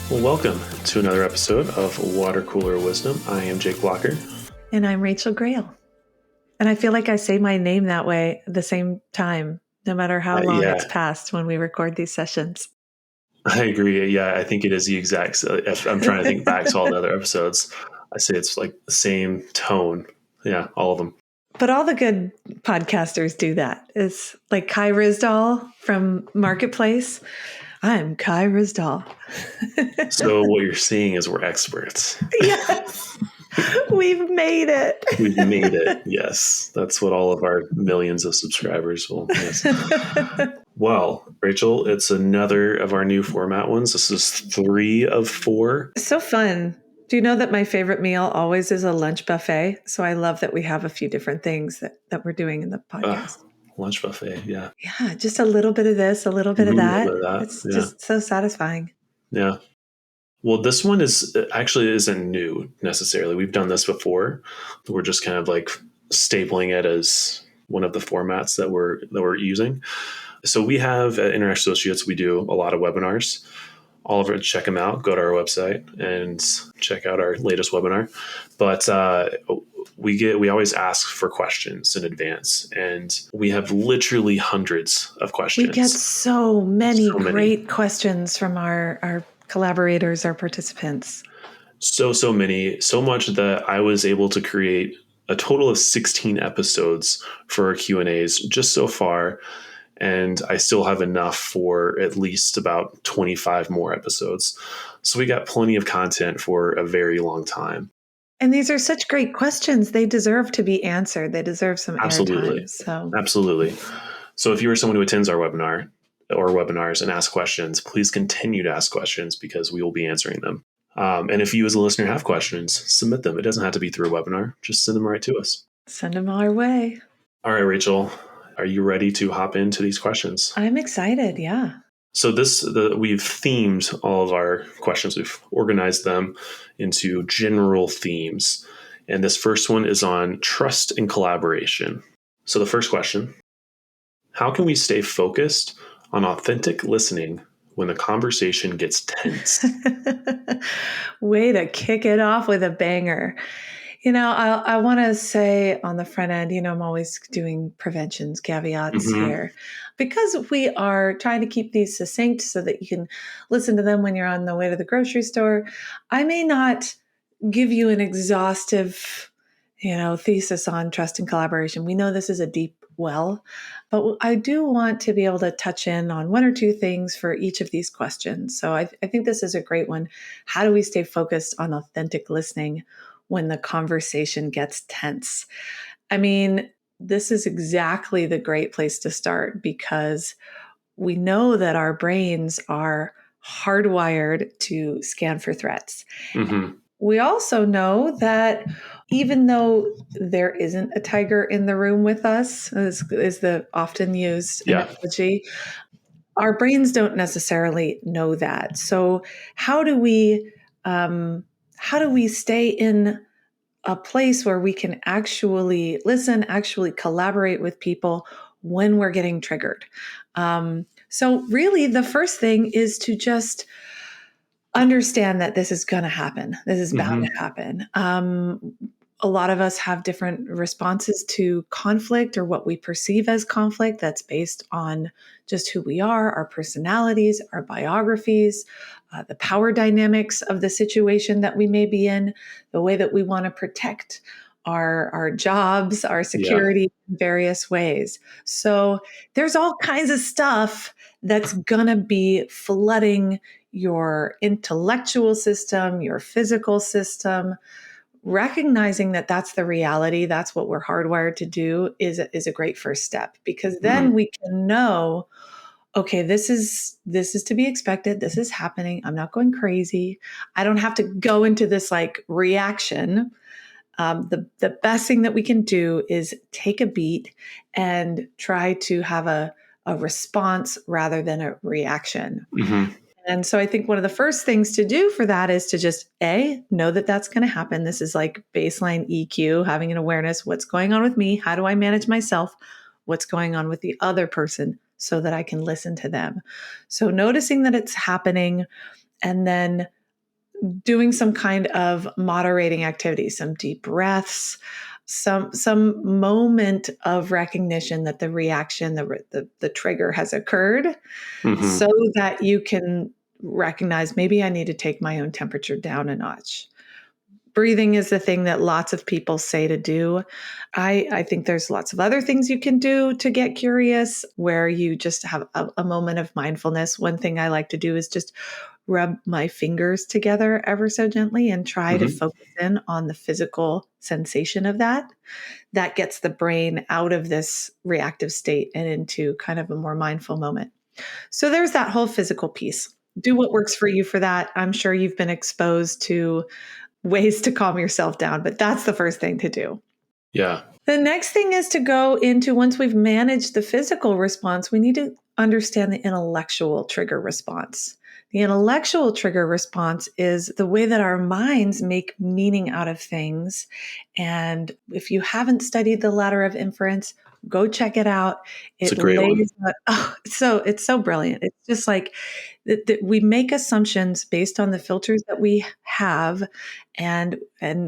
Well, welcome to another episode of Water Cooler Wisdom. I am Jake Blocker. And I'm Rachael Grail. And I feel like I say my name that way at the same time, no matter how long it's passed when we record these sessions. I agree. Yeah, I think it is the exact. I'm trying to think back to all the other episodes. I say it's like the same tone. Yeah, all of them. But all the good podcasters do that. It's like Kai Ryssdal from Marketplace. I'm Kai Ryssdal. So what you're seeing is we're experts. Yes. We've made it. We've made it. Yes. That's what all of our millions of subscribers will. Yes. Well, Rachael, it's another of our new format ones. This is 3 of 4. So fun. Do you know that my favorite meal always is a lunch buffet? So I love that we have a few different things that we're doing in the podcast. Lunch buffet, yeah. Yeah, just a little bit of this, a little bit of that. It's just so satisfying. Yeah. Well, this one isn't new necessarily. We've done this before. We're just kind of like stapling it as one of the formats that we're using. So we have at International Associates, we do a lot of webinars. All of it, check them out. Go to our website and check out our latest webinar. But we always ask for questions in advance, and we have literally hundreds of questions. We get so many great questions from our collaborators, our participants. So many, so much that I was able to create a total of 16 episodes for our Q&As just so far. And I still have enough for at least about 25 more episodes. So we got plenty of content for a very long time. And these are such great questions. They deserve to be answered. They deserve some airtime. Absolutely. So if you are someone who attends our webinar or webinars and asks questions, please continue to ask questions because we will be answering them. And if you as a listener have questions, submit them. It doesn't have to be through a webinar. Just send them right to us. Send them our way. All right, Rachael. Are you ready to hop into these questions? I'm excited. Yeah. So we've themed all of our questions. We've organized them into general themes. And this first one is on trust and collaboration. So the first question, how can we stay focused on authentic listening when the conversation gets tense? Way to kick it off with a banger. I want to say on the front end, I'm always doing preventions, caveats here, because we are trying to keep these succinct so that you can listen to them when you're on the way to the grocery store. I may not give you an exhaustive, thesis on trust and collaboration. We know this is a deep well, but I do want to be able to touch in on one or two things for each of these questions. So I think this is a great one. How do we stay focused on authentic listening when the conversation gets tense? I mean, this is exactly the great place to start because we know that our brains are hardwired to scan for threats. Mm-hmm. We also know that even though there isn't a tiger in the room with us, is the often used analogy, our brains don't necessarily know that. So how do we stay in a place where we can actually listen, actually collaborate with people when we're getting triggered? So really, the first thing is to just understand that this is going to happen. This is bound to happen. A lot of us have different responses to conflict or what we perceive as conflict. That's based on just who we are, our personalities, our biographies, the power dynamics of the situation that we may be in, the way that we want to protect our jobs, our security in various ways. So there's all kinds of stuff that's going to be flooding your intellectual system, your physical system. Recognizing that that's the reality, that's what we're hardwired to do is a great first step, because then we can know, okay, this is to be expected. This is happening. I'm not going crazy. I don't have to go into this like reaction. The best thing that we can do is take a beat and try to have a response rather than a reaction. Mm-hmm. And so I think one of the first things to do for that is to just know that that's going to happen. This is like baseline EQ, having an awareness. What's going on with me? How do I manage myself? What's going on with the other person so that I can listen to them? So noticing that it's happening and then doing some kind of moderating activity, some deep breaths, some moment of recognition that the reaction, the trigger has occurred, Hmm. so that you can recognize maybe I need to take my own temperature down a notch. Breathing is the thing that lots of people say to do. I think there's lots of other things you can do to get curious where you just have a moment of mindfulness. One thing I like to do is just rub my fingers together ever so gently and try to Hmm. focus in on the physical sensation of that. That gets the brain out of this reactive state and into kind of a more mindful moment. So there's that whole physical piece. Do what works for you for that. I'm sure you've been exposed to ways to calm yourself down, but that's the first thing to do. Yeah. The next thing is to go into, once we've managed the physical response, we need to understand the intellectual trigger response. The intellectual trigger response is the way that our minds make meaning out of things. And if you haven't studied the ladder of inference, go check it out. It's a It great one. lays out, oh, it's so brilliant. It's just like that we make assumptions based on the filters that we have, and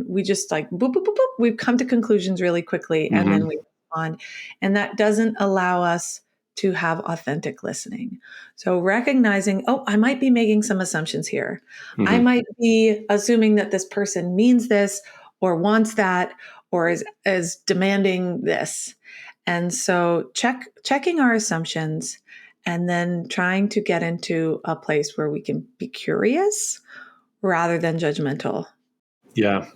we just like boop, boop, boop, boop. We come to conclusions really quickly, and then Hmm. we respond, and that doesn't allow us to have authentic listening. So recognizing, oh, I might be making some assumptions here. I Hmm. might be assuming that this person means this or wants that or is demanding this. And so checking our assumptions and then trying to get into a place where we can be curious rather than judgmental. Yeah.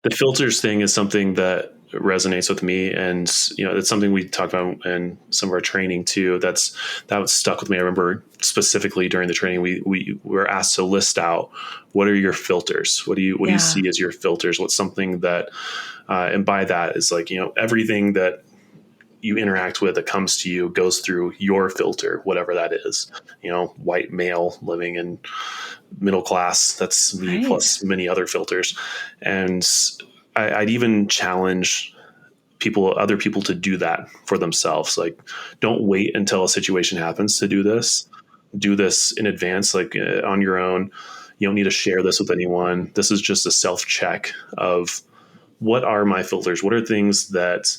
The filters thing is something that resonates with me, and it's something we talked about in some of our training too. That was stuck with me. I remember specifically during the training we were asked to list out what are your filters. What do you Yeah. see as your filters? What's something that and by that is like everything that you interact with that comes to you goes through your filter, whatever that is. White male living in middle class, that's me Right. plus many other filters. And I'd even challenge other people to do that for themselves. Like, don't wait until a situation happens to do this. Do this in advance, like on your own. You don't need to share this with anyone. This is just a self check of what are my filters? What are things that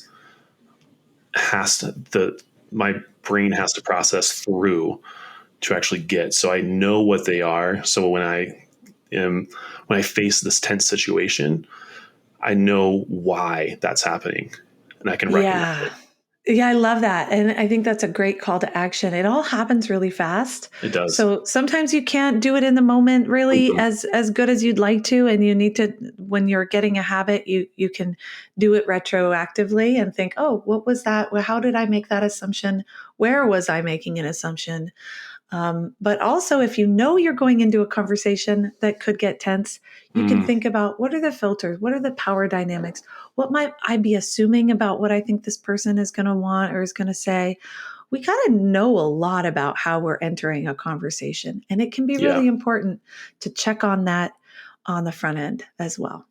my brain has to process through to actually get, so I know what they are. So when I face this tense situation, I know why that's happening and I can recognize Yeah. it. Yeah, I love that. And I think that's a great call to action. It all happens really fast. It does. So sometimes you can't do it in the moment really Mhm. as good as you'd like to. And you need to, when you're getting a habit, you can do it retroactively and think, oh, what was that? Well, how did I make that assumption? Where was I making an assumption? But also, if you know you're going into a conversation that could get tense, you can Mm, think about what are the filters? What are the power dynamics? What might I be assuming about what I think this person is going to want or is going to say? We kind of know a lot about how we're entering a conversation, and it can be yeah. really important to check on that on the front end as well.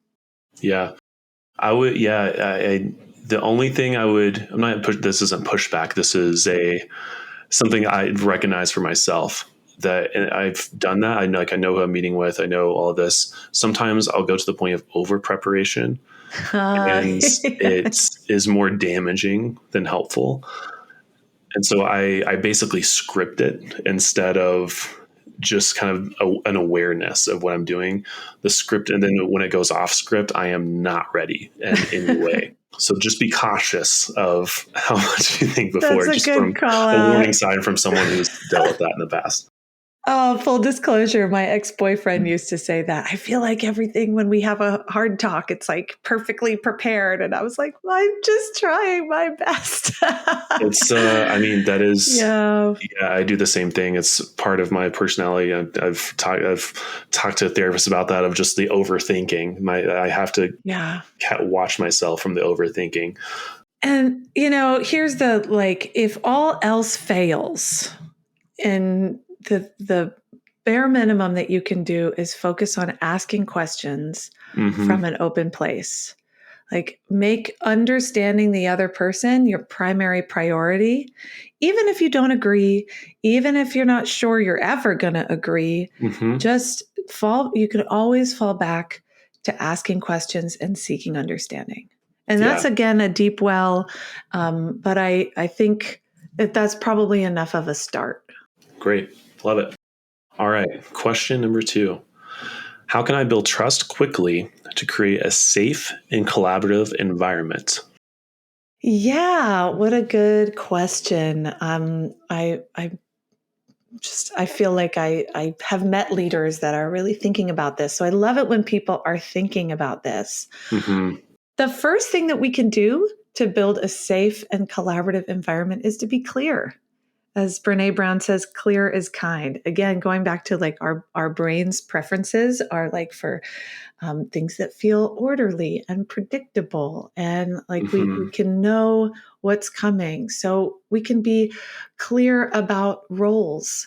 Yeah. I would, yeah. The only thing I'm not push, this isn't pushback. This is something I recognize for myself, that and I've done that. I know who I'm meeting with. I know all of this. Sometimes I'll go to the point of over preparation, and it is more damaging than helpful. And so I basically script it instead of just kind of an awareness of what I'm doing, the script. And then when it goes off script, I am not ready in any way. So just be cautious of how much you think That's before, a just good from call a out. warning sign from someone who's dealt with that in the past. Oh, full disclosure, my ex-boyfriend used to say that. I feel like everything when we have a hard talk, it's like perfectly prepared. And I was like, well, I'm just trying my best. I mean, that is, Yeah. yeah, I do the same thing. It's part of my personality. I've talked to therapists about that, of just the overthinking. I have to Yeah. watch myself from the overthinking. And, here's the like, if all else fails, and the bare minimum that you can do is focus on asking questions Hmm. from an open place. Like, make understanding the other person your primary priority. Even if you don't agree, even if you're not sure you're ever going to agree, Hmm. just you can always fall back to asking questions and seeking understanding. And Yeah. that's, again, a deep well. But I think that's probably enough of a start. Great. Love it. All right. Question number 2. How can I build trust quickly to create a safe and collaborative environment? Yeah, what a good question. I feel like I have met leaders that are really thinking about this. So I love it when people are thinking about this. Mm-hmm. The first thing that we can do to build a safe and collaborative environment is to be clear. As Brene Brown says, clear is kind. Again, going back to like our brain's preferences are like for things that feel orderly and predictable, and like we Mm-hmm. can know what's coming. So we can be clear about roles,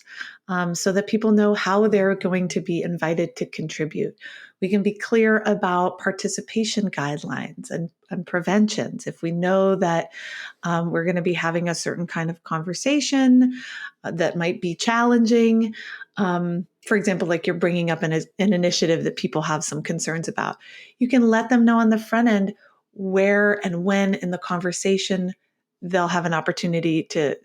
so that people know how they're going to be invited to contribute. We can be clear about participation guidelines and preventions. If we know that we're going to be having a certain kind of conversation that might be challenging. For example, like you're bringing up an initiative that people have some concerns about. You can let them know on the front end where and when in the conversation they'll have an opportunity to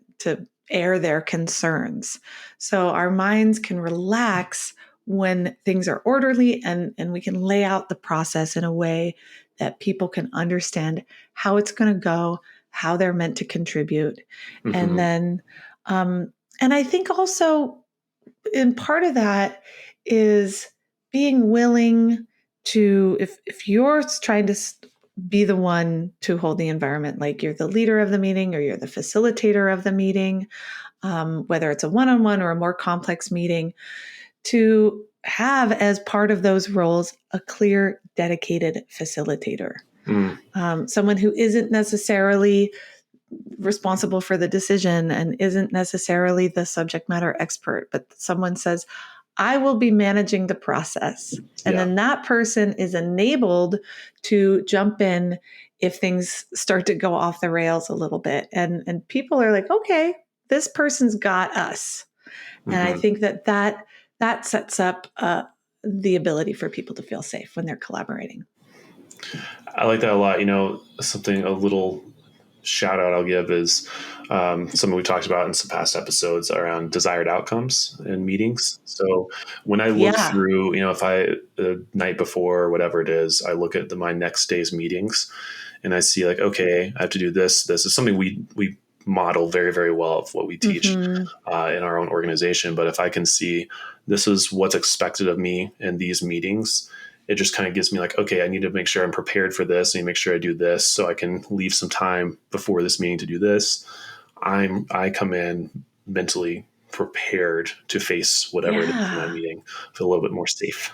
air their concerns. So our minds can relax when things are orderly, and we can lay out the process in a way that people can understand how it's going to go, how they're meant to contribute. And Mm-hmm. then, and I think also in part of that is being willing to, if you're trying to be the one to hold the environment, like you're the leader of the meeting or you're the facilitator of the meeting, whether it's a one-on-one or a more complex meeting, to have as part of those roles a clear, dedicated facilitator. Mm. Someone who isn't necessarily responsible for the decision and isn't necessarily the subject matter expert, but someone says, I will be managing the process. And Yeah. then that person is enabled to jump in if things start to go off the rails a little bit. And people are like, okay, this person's got us. And I Mm-hmm. think that sets up the ability for people to feel safe when they're collaborating. I like that a lot. Something, a little shout out I'll give is something we talked about in some past episodes around desired outcomes in meetings. So when I look Yeah. through, if I, the night before or whatever it is, I look at my next day's meetings and I see like, okay, I have to do this. This is something we model very, very well of what we teach Mm-hmm. in our own organization. But if I can see this is what's expected of me in these meetings, it just kind of gives me like, okay, I need to make sure I'm prepared for this. I need to make sure I do this so I can leave some time before this meeting to do this. I come in mentally prepared to face whatever it is in that Yeah. meeting, feel a little bit more safe.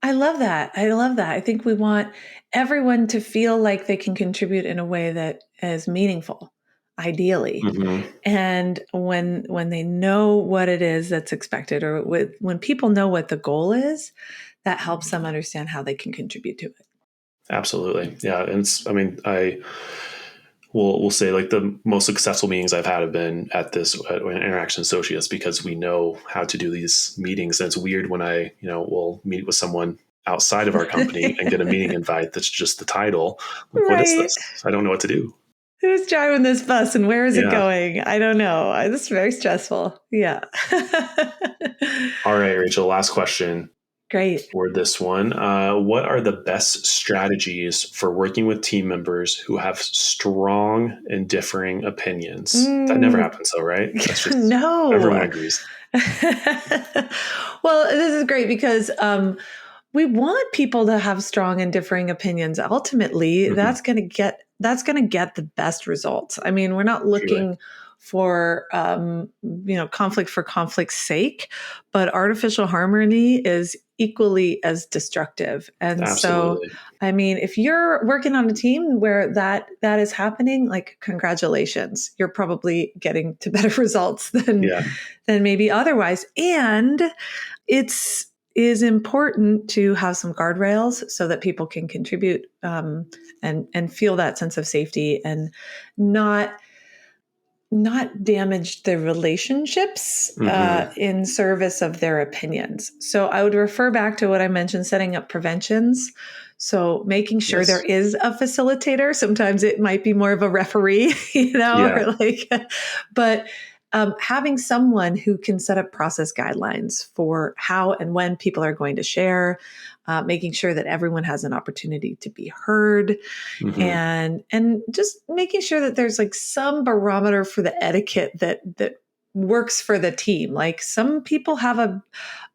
I love that. I love that. I think we want everyone to feel like they can contribute in a way that is meaningful, ideally. Mm-hmm. And when they know what it is that's expected, or when people know what the goal is, that helps them understand how they can contribute to it. Absolutely. Yeah. And I will say like the most successful meetings I've had have been at Interaction Associates because we know how to do these meetings. And it's weird when I, will meet with someone outside of our company and get a meeting invite that's just the title. Like, what is Right. this? I don't know what to do. Who's driving this bus and where is it Yeah. going? I don't know. This is very stressful. Yeah. All right, Rachel, last question Great. for this one. What are the best strategies for working with team members who have strong and differing opinions? That never Mm, happens though, right? That's just everyone no. agrees. Well, this is great because we want people to have strong and differing opinions. Ultimately, Mm-hmm. that's going to get the best results. I mean, we're not Truly. looking for conflict for conflict's sake, but artificial harmony is equally as destructive. And so, Absolutely. I mean, if you're working on a team where that is happening, like congratulations, you're probably getting to better results Yeah. than maybe otherwise. And it's is important to have some guardrails so that people can contribute, and feel that sense of safety and not not damage their relationships Mm-hmm. in service of their opinions. So I would refer back to what I mentioned, setting up preventions. So making sure there Yes. is a facilitator. Sometimes it might be more of a referee, Yeah. or like, but having someone who can set up process guidelines for how and when people are going to share, making sure that everyone has an opportunity to be heard, Mm-hmm. and just making sure that there's like some barometer for the etiquette that works for the team. Like some people have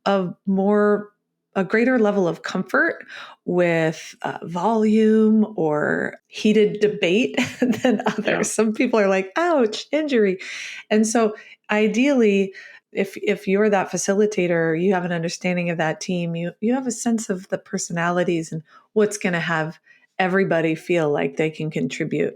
a more a greater level of comfort with volume or heated debate than Yeah. others. Some people are like, ouch, injury. And so ideally, if you're that facilitator, you have an understanding of that team, you have a sense of the personalities and what's going to have everybody feel like they can contribute.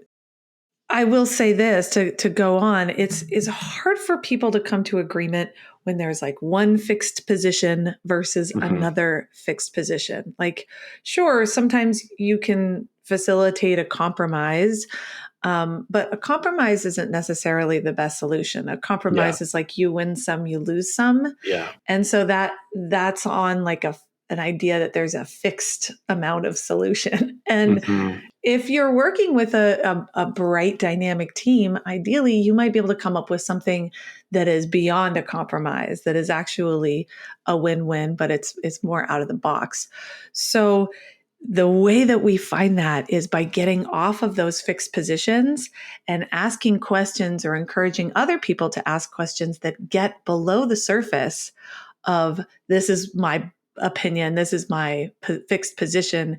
I will say this to go on. It's hard for people to come to agreement when there's like one fixed position versus Mm-hmm. another fixed position. Like, sure, sometimes you can facilitate a compromise, but a compromise isn't necessarily the best solution. A Yeah. compromise is like you win some, you lose some, Yeah. and so that's on like an idea that there's a fixed amount of solution. And Mm-hmm. if you're working with a bright, dynamic team, ideally you might be able to come up with something that is beyond a compromise, that is actually a win-win, but it's more out of the box. So the way that we find that is by getting off of those fixed positions and asking questions or encouraging other people to ask questions that get below the surface of this is my opinion, this is my fixed position,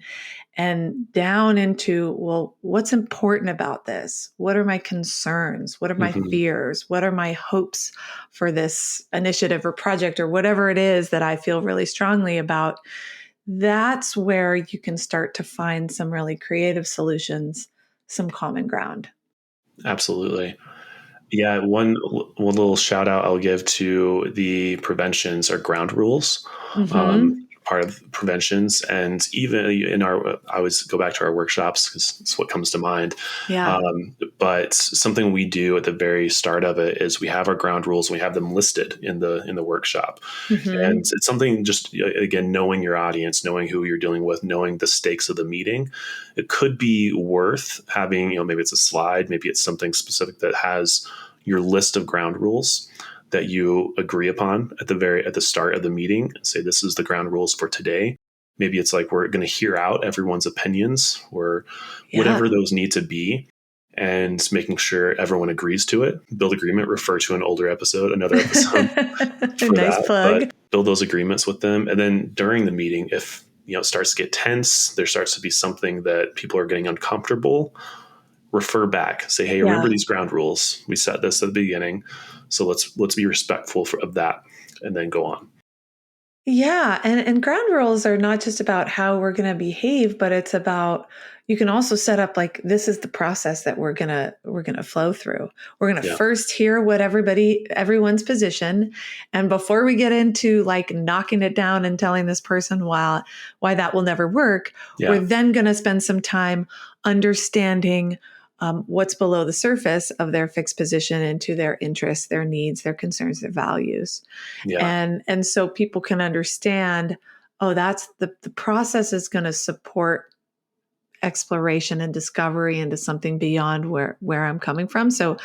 and down into, well, what's important about this? What are my concerns? What are my Mm-hmm. fears? What are my hopes for this initiative or project or whatever it is that I feel really strongly about? That's where you can start to find some really creative solutions, some common ground. Absolutely. Yeah, one little shout out I'll give to the preventions or ground rules, Mm-hmm. part of preventions, and even in our, I always go back to our workshops because it's what comes to mind. Yeah. But something we do at the very start of it is we have our ground rules. We have them listed in the workshop, and Mm-hmm. it's something just again knowing your audience, knowing who you're dealing with, knowing the stakes of the meeting. It could be worth having, maybe it's a slide, maybe it's something specific that has your list of ground rules that you agree upon at the start of the meeting and say this is the ground rules for today. Maybe it's like we're going to hear out everyone's opinions or Yeah. whatever those need to be, and making sure everyone agrees to it. Build agreement, refer to an older episode, another episode for Nice that, but plug. build those agreements with them. And then during the meeting, if it starts to get tense, there starts to be something that people are getting uncomfortable, refer back, say, hey, remember Yeah. these ground rules, we set this at the beginning, so let's be respectful of that, and then go on. Yeah, and ground rules are not just about how we're going to behave, but it's about you can also set up like this is the process that we're going to flow through. We're going to Yeah. first hear what everyone's position, and before we get into like knocking it down and telling this person why that will never work, we're Yeah. then going to spend some time understanding what's below the surface of their fixed position into their interests, their needs, their concerns, their values, Yeah. and so people can understand, oh, that's the process is going to support exploration and discovery into something beyond where I'm coming from. So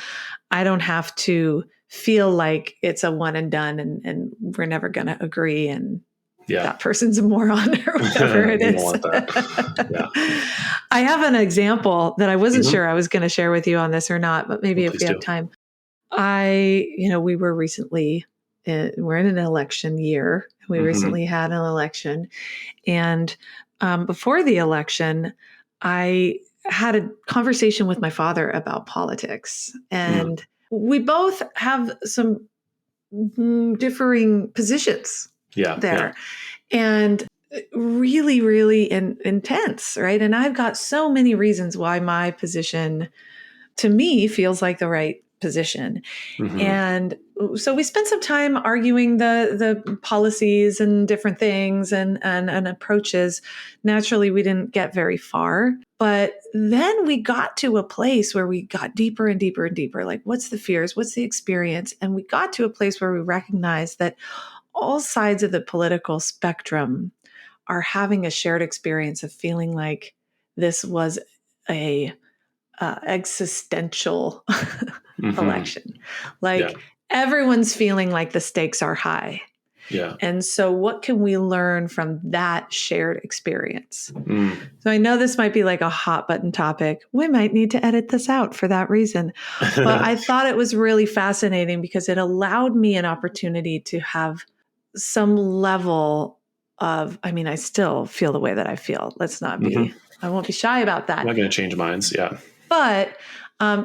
I don't have to feel like it's a one and done, and we're never going to agree, and Yeah. that person's a moron or whatever it We don't is. want that. Yeah. I have an example that I wasn't Mm-hmm. sure I was going to share with you on this or not, but Well, maybe if please we have do. time. We were recently, we're in an election year. We Mm-hmm. recently had an election. And before the election, I had a conversation with my father about politics. Mm. And we both have some differing positions Yeah. Yeah. there. And really, really intense, right? And I've got so many reasons why my position to me feels like the right position. Mm-hmm. And so we spent some time arguing the policies and different things and approaches. Naturally, we didn't get very far. But then we got to a place where we got deeper and deeper and deeper. Like, what's the fears? What's the experience? And we got to a place where we recognized that all sides of the political spectrum are having a shared experience of feeling like this was a existential Mm-hmm. election. Yeah. Like everyone's feeling like the stakes are high. Yeah. And so what can we learn from that shared experience? Mm. So I know this might be like a hot button topic. We might need to edit this out for that reason. But I thought it was really fascinating because it allowed me an opportunity to have some level of, I mean, I still feel the way that I feel. Mm-hmm. I won't be shy about I'm that. not going to change minds. Yeah. But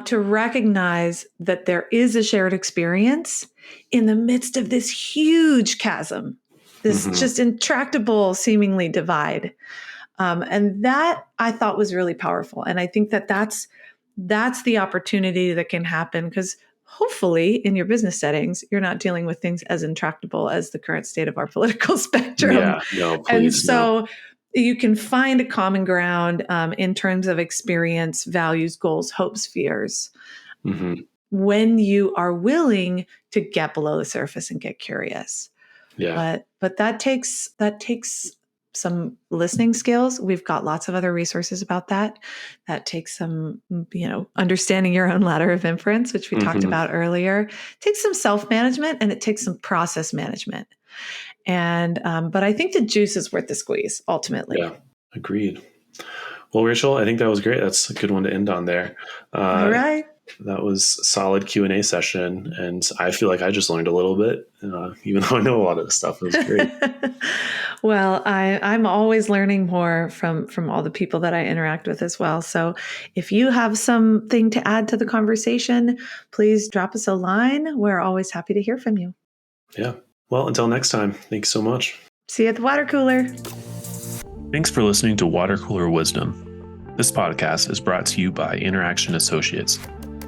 to recognize that there is a shared experience in the midst of this huge chasm, this Mm-hmm. just intractable, seemingly divide. And that I thought was really powerful. And I think that that's the opportunity that can happen because hopefully in your business settings, you're not dealing with things as intractable as the current state of our political spectrum. Yeah. No, And please. No. so you can find a common ground in terms of experience, values, goals, hopes, fears, Mm-hmm. when you are willing to get below the surface and get curious. Yeah. But that takes some listening skills. We've got lots of other resources about that. That takes some, understanding your own ladder of inference, which we talked Mm-hmm. about earlier. It takes some self-management and it takes some process management. And but I think the juice is worth the squeeze ultimately. Yeah. Agreed. Well, Rachel, I think that was great. That's a good one to end on there. All right. That was solid Q&A session. And I feel like I just learned a little bit, even though I know a lot of the stuff. It was great. Well, I'm always learning more from all the people that I interact with as well. So if you have something to add to the conversation, please drop us a line. We're always happy to hear from you. Yeah. Well, until next time, thanks so much. See you at the water cooler. Thanks for listening to Water Cooler Wisdom. This podcast is brought to you by Interaction Associates,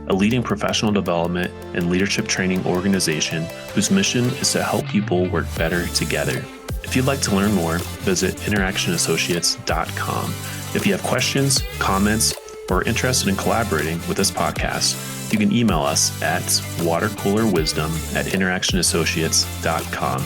a leading professional development and leadership training organization whose mission is to help people work better together. If you'd like to learn more, visit interactionassociates.com. If you have questions, comments, or are interested in collaborating with this podcast, you can email us at watercoolerwisdom@interactionassociates.com.